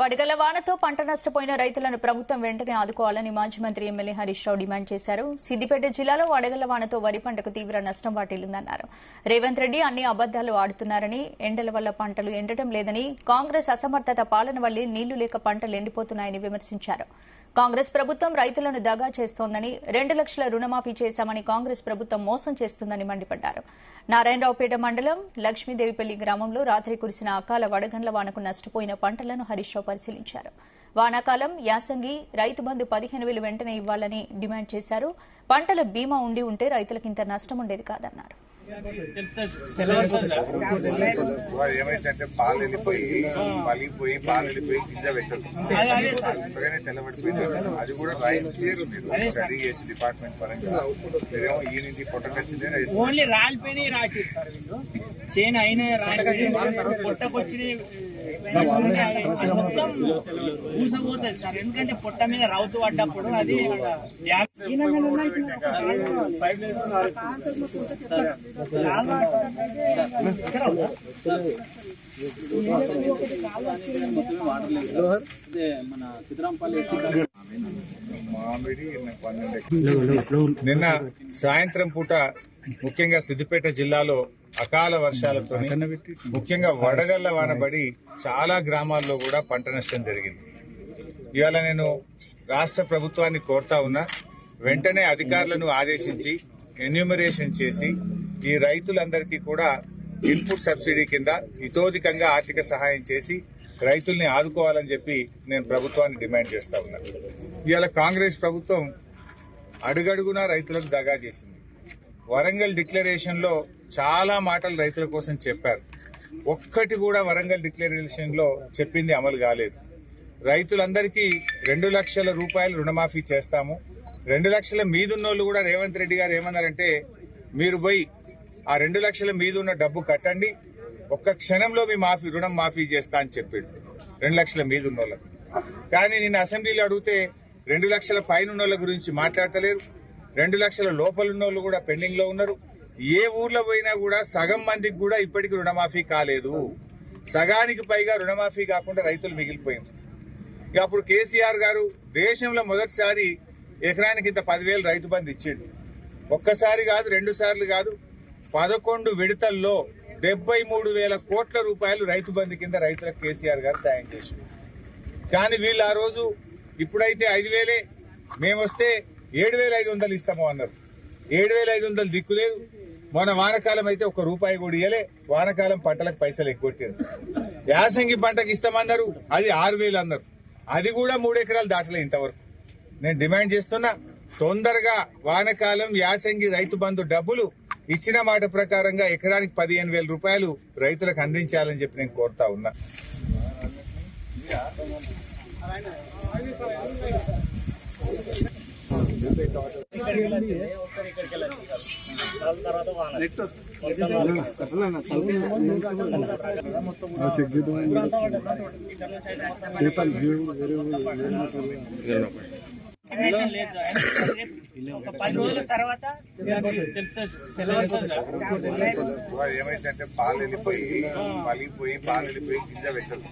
వడగళ్ల వానతో పంట నష్టపోయిన రైతులను ప్రభుత్వం వెంటనే ఆదుకోవాలని మాజీ మంత్రి ఎమ్మెల్యే హరీష్ రావు డిమాండ్ చేశారు. సిద్దిపేట జిల్లాలో వడగళ్ల వానతో వరి పంటకు తీవ్ర నష్టం వాటిల్లిందన్నారు. రేవంత్ రెడ్డి అన్ని అబద్దాలు ఆడుతున్నారని, ఎండల వల్ల పంటలు ఎండటం లేదని, కాంగ్రెస్ అసమర్థత పాలన వల్లే నీళ్లు లేక పంటలు ఎండిపోతున్నాయని విమర్శించారు. కాంగ్రెస్ ప్రభుత్వం రైతులను దగా చేస్తోందని, 2 లక్షల రుణమాఫీ చేశామని కాంగ్రెస్ ప్రభుత్వం మోసం చేస్తుందని మండిపడ్డారు. నారాయణరావుపేట మండలం లక్ష్మీదేవిపల్లి గ్రామంలో రాత్రి కురిసిన అకాల వడగండ్ల వానకు నష్టపోయిన పంటలను హరీష్ రావు పరిశీలించారు. వానాకాలం, యాసంగి రైతు బంధు 15,000 వెంటనే ఇవ్వాలని డిమాండ్ చేశారు. పంటల బీమా ఉండి ఉంటే రైతులకింత నష్టం ఉండేది కాదన్నారు. ఏమైందంటే పాలు వెళ్ళిపోయి పలిగిపోయి పాలు వెళ్ళిపోయి గింజ పెట్టదు తెల్లబడిపోయింది. అది కూడా రైతు స్టడీ చేసి డిపార్ట్మెంట్ పరంగా మీరేమో ఈ నుంచి పొట్టకొచ్చింది ఓన్లీ రాలిపోయినాయి రాసిరు సార్. వీళ్ళు చేను అయిన పొట్టకొచ్చినాయి మొత్తం పూసపోతుంది సార్. ఎందుకంటే పొట్ట మీద రౌతు పడ్డప్పుడు అది నిన్న సాయంత్రం పూట ముఖ్యంగా సిద్దిపేట జిల్లాలో అకాల వర్షాలతో ముఖ్యంగా వడగళ్ల వానబడి చాలా గ్రామాల్లో కూడా పంట నష్టం జరిగింది. ఇవాళ నేను రాష్ట్ర ప్రభుత్వాన్ని కోరుతా ఉన్నా, వెంటనే అధికారులను ఆదేశించి ఎన్యూమరేషన్ చేసి ఈ రైతులందరికీ కూడా ఇన్పుట్ సబ్సిడీ కింద ఇతోధికంగా ఆర్థిక సహాయం చేసి రైతుల్ని ఆదుకోవాలని చెప్పి నేను ప్రభుత్వాన్ని డిమాండ్ చేస్తా ఉన్నా. ఇవాళ కాంగ్రెస్ ప్రభుత్వం అడుగడుగునా రైతులకు దగా చేసింది. వరంగల్ డిక్లరేషన్ లో చాలా మాటలు రైతుల కోసం చెప్పారు. ఒక్కటి కూడా వరంగల్ డిక్లరేషన్ లో చెప్పింది అమలు కాలేదు. రైతులందరికీ 2 లక్షల రూపాయలు రుణమాఫీ చేస్తాము. 2 లక్షల మీదున్నోళ్ళు కూడా రేవంత్ రెడ్డి గారు ఏమన్నారంటే, మీరు పోయి ఆ 2 లక్షల మీద ఉన్న డబ్బు కట్టండి, ఒక్క క్షణంలో మీ రుణం మాఫీ చేస్తా అని చెప్పాడు 2 లక్షల మీద ఉన్నోళ్ళకి. కానీ నిన్న అసెంబ్లీలో అడిగితే 2 లక్షల పైన ఉన్నోళ్ళ గురించి మాట్లాడతలేరు. 2 లక్షల లోపలున్నోళ్ళు కూడా పెండింగ్ లో ఉన్నారు. ఏ ఊర్లో పోయినా కూడా సగం మందికి కూడా ఇప్పటికి రుణమాఫీ కాలేదు. సగానికి పైగా రుణమాఫీ కాకుండా రైతులు మిగిలిపోయింది. ఇక అప్పుడు కేసీఆర్ గారు దేశంలో మొదటిసారి ఎకరానికి ఇంత 10,000 రైతు బంధు ఇచ్చిండు. ఒక్కసారి కాదు, 2 సార్లు కాదు, 11 విడతల్లో 73,000 కోట్ల రూపాయలు రైతు బంధు కింద రైతులకు కేసీఆర్ గారు సాయం చేసిండు. కానీ వీళ్ళు ఆ రోజు ఇప్పుడైతే 5,000 మేమొస్తే 7,500 ఇస్తాము అన్నారు. 7,500 దిక్కులేదు. మొన్న వానకాలం అయితే 1 రూపాయి కూడా ఇయ్యలే. వానకాలం పంటలకు పైసలు ఎగ్గొట్టారు. యాసంగి పంటకు ఇస్తామన్నారు, అది 6,000 అన్నారు. అది కూడా 3 ఎకరాలు దాటలే ఇంతవరకు. నేను డిమాండ్ చేస్తున్నా, తొందరగా వానకాలం యాసంగి రైతు బంధు డబ్బులు ఇచ్చిన మాట ప్రకారంగా ఎకరానికి 15,000 రూపాయలు రైతులకు అందించాలని చెప్పి నేను కోరుతా ఉన్నా. ఒక 10 రోజుల తర్వాత ఏమైందంటే పాలు వెళ్ళిపోయి పలిగిపోయి పాలు వెళ్ళిపోయి గింజ పెట్టదు